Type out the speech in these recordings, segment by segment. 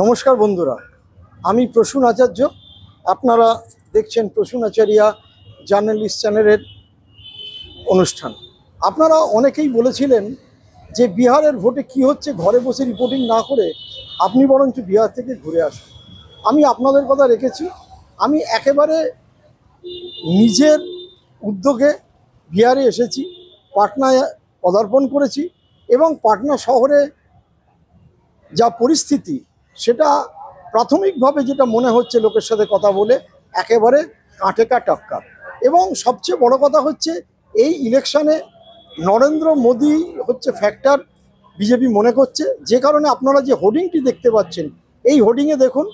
নমস্কার বন্ধুরা, আমি প্রসূন আচার্য। আপনারা দেখছেন প্রসূন আচার্য জার্নালিস্ট চ্যানেলের অনুষ্ঠান। আপনারা অনেকেই বলেছিলেন যে বিহারের ভোটে কি হচ্ছে ঘরে বসে রিপোর্টিং না করে আপনি বরঞ্চ বিহার থেকে ঘুরে আসুন। আমি আপনাদের কথা রেখেছি। আমি একেবারে নিজের উদ্যোগে বিহারে এসেছি, পাটনায় পদার্পণ করেছি এবং পাটনা শহরে যা পরিস্থিতি সেটা প্রাথমিকভাবে যেটা মনে হচ্ছে লোকের সাথে কথা বলে একেবারে কাঁটেকা টক্কর। এবং সবচেয়ে বড় কথা হচ্ছে এই ইলেকশানে নরেন্দ্র মোদী হচ্ছে ফ্যাক্টর বিজেপি মনে করছে, যে কারণে আপনারা যে হোর্ডিংটি দেখতে পাচ্ছেন এই হোর্ডিংয়ে দেখুন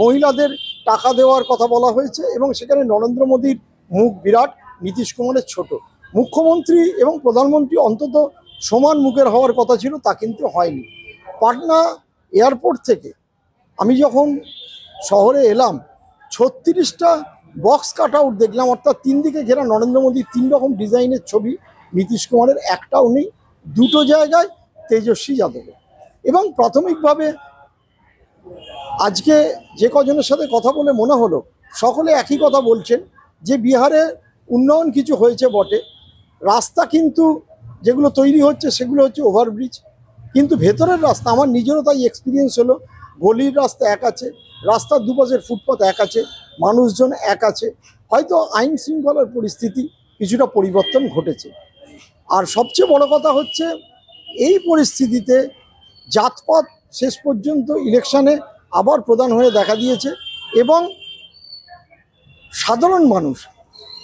মহিলাদের টাকা দেওয়ার কথা বলা হয়েছে এবং সেখানে নরেন্দ্র মোদীর মুখ বিরাট, নীতিশ কুমারের ছোট। মুখ্যমন্ত্রী এবং প্রধানমন্ত্রী অন্তত সমান মুখের হওয়ার কথা ছিল, তা কিন্তু হয়নি। পাটনা এয়ারপোর্ট থেকে আমি যখন শহরে এলাম 36টা বক্স কাট আউট দেখলাম, অর্থাৎ তিন দিকে ঘেরা নরেন্দ্র মোদীর 3 রকম ডিজাইনের ছবি। নীতিশ কুমারের একটাও নেই, দুটো জায়গায় তেজস্বী যাদবের। এবং প্রাথমিকভাবে আজকে যে কজনের সাথে কথা বলে মনে হলো সকলে একই কথা বলছেন যে বিহারে উন্নয়ন কিছু হয়েছে বটে, রাস্তা কিন্তু যেগুলো তৈরি হচ্ছে সেগুলো হচ্ছে ওভারব্রিজ, কিন্তু ভেতরের রাস্তা আমার নিজেরও তাই এক্সপিরিয়েন্স হলো, গলির রাস্তা এক আছে, রাস্তার দুপাশের ফুটপাথ এক আছে, মানুষজন এক আছে। হয়তো আইন শৃঙ্খলার পরিস্থিতি কিছুটা পরিবর্তন ঘটেছে। আর সবচেয়ে বড় কথা হচ্ছে এই পরিস্থিতিতে জাতপাত শেষ পর্যন্ত ইলেকশানে আবার প্রধান হয়ে দেখা দিয়েছে এবং সাধারণ মানুষ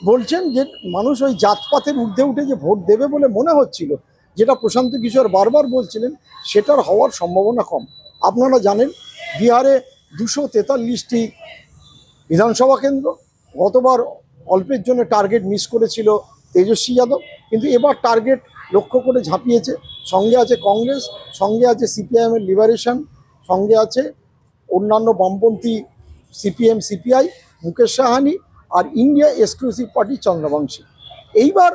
বলছেন যে মানুষ ওই জাতপাতের ঊর্ধ্বে উঠে যে ভোট দেবে বলে মনে হচ্ছিল, যেটা প্রশান্ত কিশোর বারবার বলছিলেন, সেটার হওয়ার সম্ভাবনা কম। আপনারা জানেন বিহারে 243টি বিধানসভা কেন্দ্র, গতবার অল্পের জন্য টার্গেট মিস করেছিল তেজস্বী যাদব, কিন্তু এবার টার্গেট লক্ষ্য করে ঝাঁপিয়েছে। সঙ্গে আছে কংগ্রেস, সঙ্গে আছে সিপিআইএমের লিবারেশন, সঙ্গে আছে অন্যান্য বামপন্থী সিপিএম সিপিআই, মুকেশ সাহানি আর ইন্ডিয়া এক্সক্লুসিভ পার্টি চন্দ্রবংশী। এইবার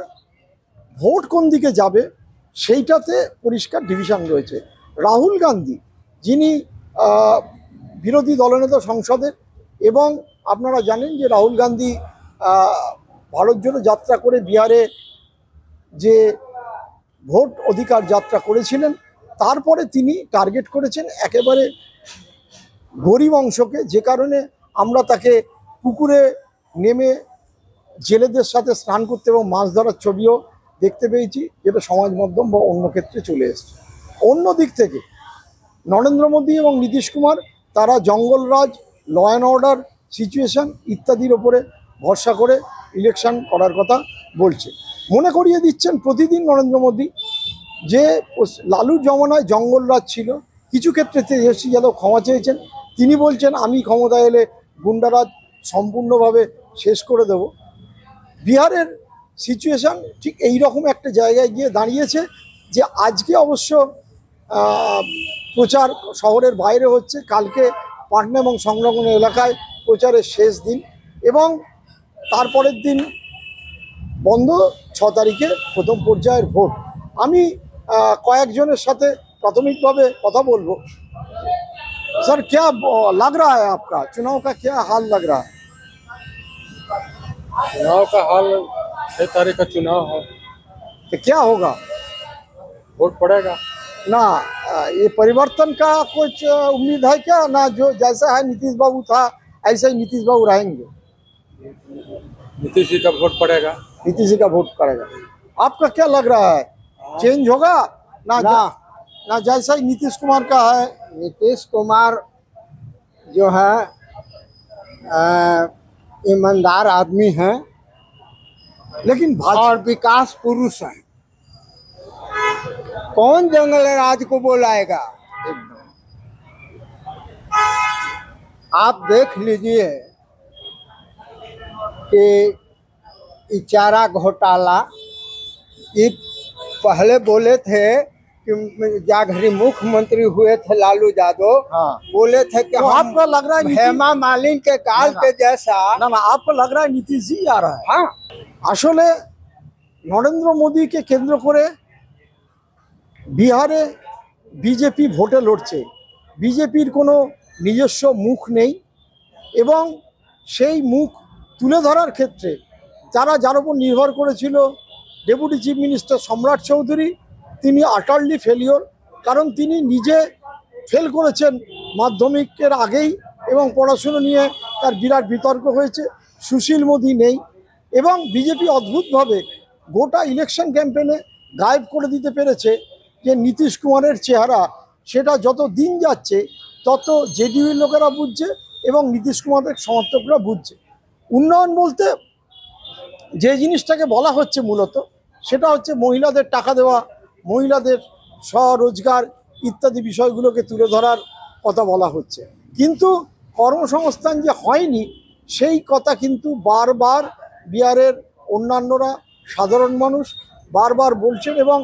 ভোট কোন দিকে যাবে সেইটাতে পরিষ্কার ডিভিশন রয়েছে। রাহুল গান্ধী, যিনি বিরোধী দলনেতা সংসদের, এবং আপনারা জানেন যে রাহুল গান্ধী ভারত জোড়ো যাত্রা করে বিহারে যে ভোট অধিকার যাত্রা করেছিলেন, তারপরে তিনি টার্গেট করেছেন একেবারে গরিব অংশকে, যে কারণে আমরা তাকে পুকুরে নেমে জেলেদের সাথে স্নান করতে এবং মাছ ধরার ছবিও দেখতে পেয়েছি, যেটা সমাজ মাধ্যম বা অন্য ক্ষেত্রে চলে এসছে। অন্য দিক থেকে নরেন্দ্র মোদী এবং নীতিশ কুমার তারা jungle raj, law and order situation ইত্যাদির ওপরে ভরসা করে ইলেকশন করার কথা বলছে। মনে করিয়ে দিচ্ছেন প্রতিদিন নরেন্দ্র মোদী যে লালুর জমানায় জঙ্গলরাজ ছিল, কিছু ক্ষেত্রে তেজস্বী যাদব ক্ষমা চেয়েছেন। তিনি বলছেন আমি ক্ষমতায় এলে গুন্ডারাজ সম্পূর্ণভাবে শেষ করে দেব। বিহারের সিচুয়েশান ঠিক এই রকম একটা জায়গায় গিয়ে দাঁড়িয়েছে যে আজকে অবশ্য প্রচার শহরের বাইরে হচ্ছে, কালকে পাটনা এবং সংলগ্ন এলাকায় প্রচারের শেষ দিন এবং তারপরের দিন বন্ধ। 6 তারিখে প্রথম পর্যায়ের ভোট। আমি কয়েকজনের সাথে প্রাথমিকভাবে কথা বলবো। सर क्या लग रहा है आपका चुनाव का क्या हाल लग रहा है? चुनाव का हाल 6 तारीख का चुनाव है, तो क्या होगा? वोट पड़ेगा ना ये परिवर्तन का कुछ उम्मीद है क्या? ना जो जैसा है नीतीश बाबू था ऐसा ही नीतीश बाबू रहेंगे? नीतीश जी का वोट पड़ेगा। नीतीश जी का वोट पड़ेगा। आपका क्या लग रहा है, चेंज होगा ना? ना जैसा ही नीतीश कुमार का है। नीतीश कुमार जो है ईमानदार आदमी हैं, लेकिन और विकास पुरुष हैं। कौन जंगल राज को बुलाएगा? आप देख लीजिए कि चारा घोटाला, ये पहले बोले थे कि जाघरी मुख्यमंत्री हुए थे लालू यादव, हाँ। बोले थे कि तो आपको लग रहा है हेमा मालिनी के काल के जैसा ना आपको लग रहा है नीतीश जी आ रहा है? हाँ। আসলে নরেন্দ্র মোদীকে কেন্দ্র করে বিহারে বিজেপি ভোটে লড়ছে। বিজেপির কোনো নিজস্ব মুখ নেই এবং সেই মুখ তুলে ধরার ক্ষেত্রে যার উপর নির্ভর করেছিল ডেপুটি চিফ মিনিস্টার সম্রাট চৌধুরী, তিনি আটারলি ফেলিওর। কারণ তিনি নিজে ফেল করেছেন মাধ্যমিকের আগেই এবং পড়াশুনো নিয়ে তার বিরাট বিতর্ক হয়েছে। সুশীল মোদী নেই এবং বিজেপি অদ্ভুতভাবে গোটা ইলেকশন ক্যাম্পেনে গায়েব করে দিতে পেরেছে যে নীতিশ কুমারের চেহারা। সেটা যত দিন যাচ্ছে তত জেডিইউর লোকেরা বুঝছে এবং নীতিশ কুমারের সমর্থকরা বুঝছে। উন্নয়ন বলতে যে জিনিসটাকে বলা হচ্ছে মূলত সেটা হচ্ছে মহিলাদের টাকা দেওয়া, মহিলাদের স্বরোজগার ইত্যাদি বিষয়গুলোকে তুলে ধরার কথা বলা হচ্ছে। কিন্তু কর্মসংস্থান যে হয়নি সেই কথা কিন্তু বারবার বিহারের অন্যান্যরা, সাধারণ মানুষ বারবার বলছেন এবং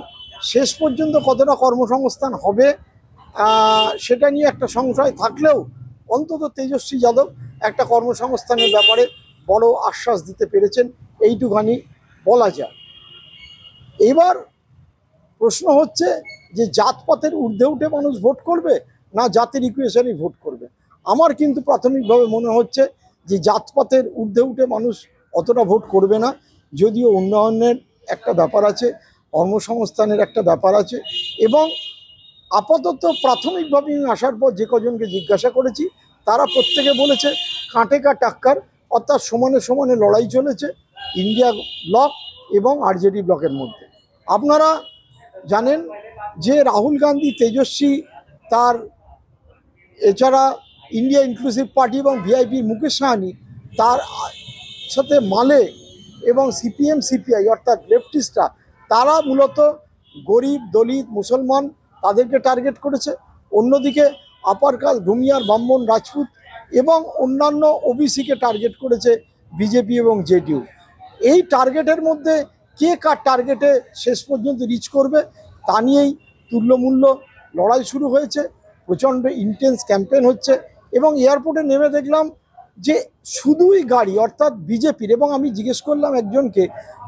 শেষ পর্যন্ত কতটা কর্মসংস্থান হবে সেটা নিয়ে একটা সংশয় থাকলেও অন্তত তেজস্বী যাদব একটা কর্মসংস্থানের ব্যাপারে বড় আশ্বাস দিতে পেরেছেন, এইটুখানি বলা যায়। এবার প্রশ্ন হচ্ছে যে জাতপাতের ঊর্ধ্বে উঠে মানুষ ভোট করবে না জাতির ইকুয়েশনই ভোট করবে। আমার কিন্তু প্রাথমিকভাবে মনে হচ্ছে যে জাতপাতের ঊর্ধ্বে উঠে মানুষ অতটা ভোট করবে না, যদিও উন্নয়নের একটা ব্যাপার আছে, কর্মসংস্থানের একটা ব্যাপার আছে এবং আপাতত প্রাথমিকভাবে আমি আসার পর যে কজনকে জিজ্ঞাসা করেছি তারা প্রত্যেকে বলেছে কাঁটে কা টাক্কার, অর্থাৎ সমানে সমানে লড়াই চলেছে ইন্ডিয়া ব্লক এবং আরজেডি ব্লকের মধ্যে। আপনারা জানেন যে রাহুল গান্ধী, তেজস্বী, তার এছাড়া ইন্ডিয়া ইনক্লুসিভ পার্টি এবং ভিআইপি মুকেশ সাহানি, তার সাথে মালে এবং সিপিএম সিপিআই অর্থাৎ লেফটিস্টরা, তারা মূলত গরিব, দলিত, মুসলমান তাদেরকে টার্গেট করেছে। অন্যদিকে আপার কাস্ট, ভূমিয়ার, ব্রাহ্মণ, রাজপুত এবং অন্যান্য ওবিসিকে টার্গেট করেছে বিজেপি এবং জেডিইউ। এই টার্গেটের মধ্যে কে কার টার্গেটে শেষ পর্যন্ত রিচ করবে তা নিয়েই তুল্যমূল্য লড়াই শুরু হয়েছে। প্রচণ্ড ইন্টেন্স ক্যাম্পেন হচ্ছে এবং এয়ারপোর্টে নেমে দেখলাম যে শুধুই গাড়ি অর্থাৎ বিজেপির। এবং আমি জিজ্ঞেস করলাম একজনকে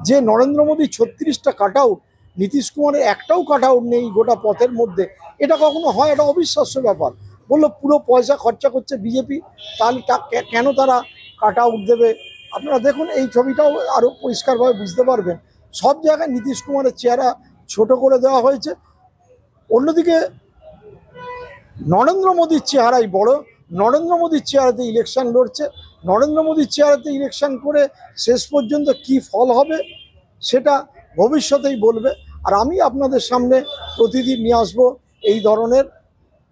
যে নরেন্দ্র মোদী 36টা কাট আউট, নীতিশ কুমারের একটাও কাট আউট নেই গোটা পথের মধ্যে, এটা কখনো হয়? এটা অবিশ্বাস্য ব্যাপার। বললো পুরো পয়সা খরচা করছে বিজেপি, তাহলে কেন তারা কাট আউট দেবে? আপনারা দেখুন, এই ছবিটাও আরও পরিষ্কারভাবে বুঝতে পারবেন। সব জায়গায় নীতিশ কুমারের চেহারা ছোট করে দেওয়া হয়েছে, অন্যদিকে নরেন্দ্র মোদীর চেহারাই বড়। নরেন্দ্র মোদীর চেহারাতে ইলেকশন লড়ছে, নরেন্দ্র মোদীর চেহারাতে ইলেকশন করে শেষ পর্যন্ত কি ফল হবে সেটা ভবিষ্যতেই বলবে। আর আমি আপনাদের সামনে প্রতিদিন নিয়ে আসবো এই ধরনের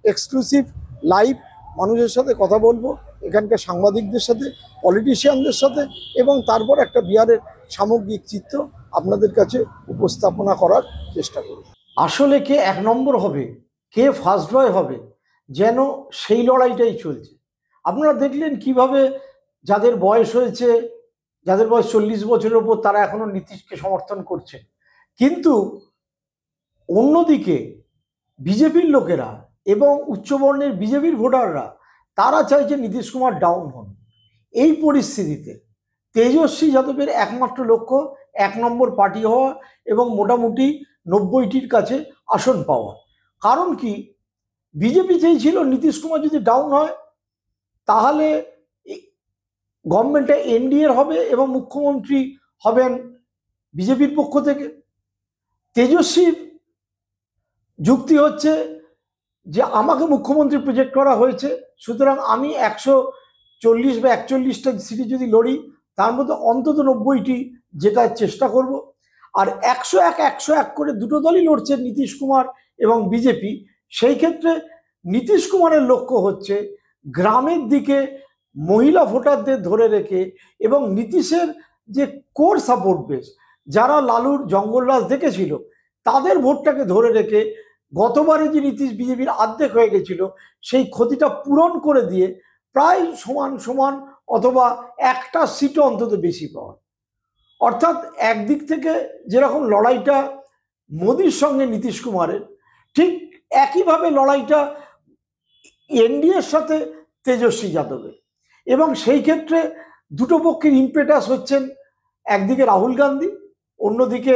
এক্সক্লুসিভ লাইভ, মানুষের সাথে কথা বলবো, এখানকার সাংবাদিকদের সাথে, পলিটিশিয়ানদের সাথে, এবং তারপর একটা বিহারের সামগ্রিক চিত্র আপনাদের কাছে উপস্থাপনা করার চেষ্টা করব। আসলে কে এক নম্বর হবে, কে ফার্স্ট বয় হবে, যেন সেই লড়াইটাই চলছে। আপনারা দেখলেন কিভাবে যাদের বয়স হয়েছে, যাদের বয়স 40 বছরের ওপর, তারা এখনো নীতিশকে সমর্থন করছে। কিন্তু অন্যদিকে বিজেপির লোকেরা এবং উচ্চবর্ণের বিজেপির ভোটাররা তারা চাইছে নীতিশ কুমার ডাউন হন। এই পরিস্থিতিতে তেজস্বী যাদবের একমাত্র লক্ষ্য 1 নম্বর পার্টি হওয়া এবং মোটামুটি 90টির কাছে আসন পাওয়া। কারণ কি, বিজেপি চেয়েছিল নীতিশ কুমার যদি ডাউন হয় তাহলে গভর্নমেন্টে এনডিএর হবে এবং মুখ্যমন্ত্রী হবেন বিজেপির পক্ষ থেকে। তেজস্বীর যুক্তি হচ্ছে যে আমাকে মুখ্যমন্ত্রী প্রজেক্ট করা হয়েছে, সুতরাং আমি 140 বা 41টা সিটে যদি লড়ি তার মধ্যে অন্তত 90টি জেতার চেষ্টা করব। আর 101 করে দুটো দলই লড়ছে, নীতিশ কুমার এবং বিজেপি। সেই ক্ষেত্রে নীতিশ কুমারের লক্ষ্য হচ্ছে গ্রামের দিকে মহিলা ভোটারদের ধরে রেখে এবং নীতিশের যে কোর সাপোর্ট বেস, যারা লালুর জঙ্গলরাজ দেখেছিল তাদের ভোটটাকে ধরে রেখে গতবারে যে নীতিশ বিজেপির অর্ধেক হয়ে গেছিল সেই ক্ষতিটা পূরণ করে দিয়ে প্রায় সমান সমান অথবা একটা সিটও অন্তত বেশি পাওয়া। অর্থাৎ একদিক থেকে যেরকম লড়াইটা মোদির সঙ্গে নীতিশ কুমারের, ঠিক একইভাবে লড়াইটা এনডিএর সাথে তেজস্বী যাদবের। এবং সেই ক্ষেত্রে দুটো পক্ষের ইম্পেটাস হচ্ছেন একদিকে রাহুল গান্ধী, অন্যদিকে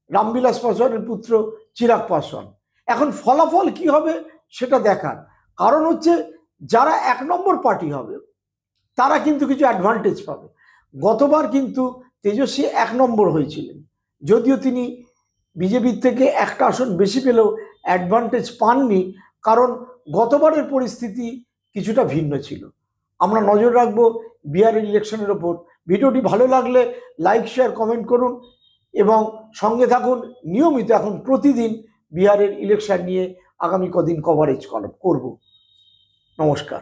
রামবিলাস পাসওয়ানের পুত্র চিরাগ পাসওয়ান। এখন ফলাফল কি হবে সেটা দেখার। কারণ হচ্ছে যারা 1 নম্বর পার্টি হবে তারা কিন্তু কিছু অ্যাডভান্টেজ পাবে। গতবার কিন্তু তেজস্বী 1 নম্বর হয়েছিলেন, যদিও তিনি বিজেপির থেকে একটা আসন বেশি পেলেও অ্যাডভান্টেজ পাননি, কারণ গতবারের পরিস্থিতি কিছুটা ভিন্ন ছিল। আমরা নজর রাখবো বিহারের ইলেকশনের ওপর। ভিডিওটি ভালো লাগলে লাইক, শেয়ার, কমেন্ট করুন এবং সঙ্গে থাকুন। নিয়মিত এখন প্রতিদিন বিহারের ইলেকশন নিয়ে আগামী কদিন কভারেজ করব। নমস্কার।